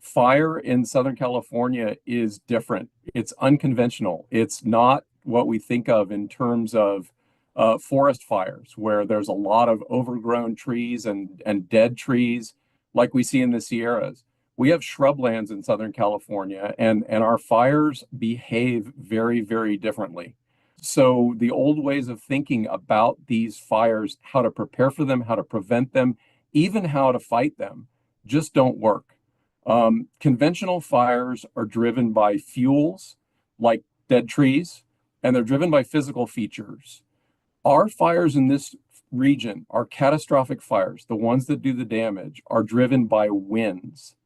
Fire in Southern California is different. It's unconventional. It's not what we think of in terms of forest fires, where there's a lot of overgrown trees and dead trees, like we see in the Sierras. We have shrublands in Southern California, and our fires behave very, very differently. So the old ways of thinking about these fires, how to prepare for them, how to prevent them, even how to fight them, just don't work. Conventional fires are driven by fuels like dead trees, and they're driven by physical features. Our fires in this region, our catastrophic fires, the ones that do the damage, are driven by winds.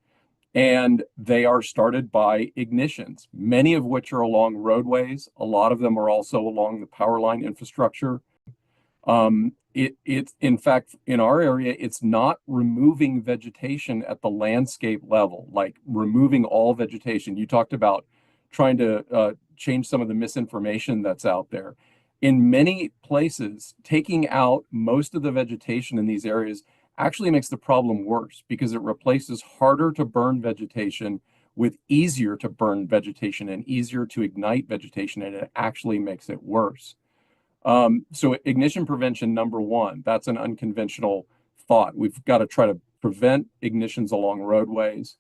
And they are started by ignitions, many of which are along roadways. A lot of them are also along the power line infrastructure. In fact, in our area, it's not removing vegetation at the landscape level, like removing all vegetation. You talked about trying to change some of the misinformation that's out there. In many places, taking out most of the vegetation in these areas actually makes the problem worse because it replaces harder to burn vegetation with easier to burn vegetation and easier to ignite vegetation, and it actually makes it worse. So ignition prevention, number one, that's an unconventional thought. We've got to try to prevent ignitions along roadways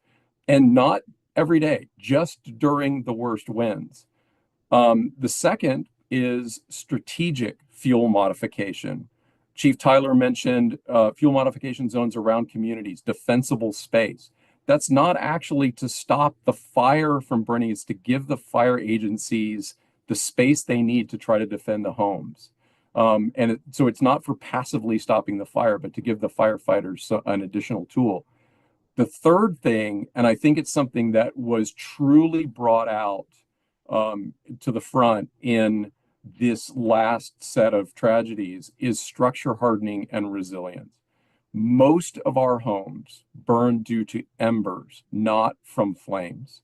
and not every day, just during the worst winds. The second is strategic fuel modification. Chief Tyler mentioned fuel modification zones around communities, defensible space. That's not actually to stop the fire from burning, it's to give the fire agencies the space they need to try to defend the homes. So it's not for passively stopping the fire, but to give the firefighters an additional tool. The third thing, and I think it's something that was truly brought out to the front in this last set of tragedies, is structure hardening and resilience. Most of our homes burn due to embers, not from flames.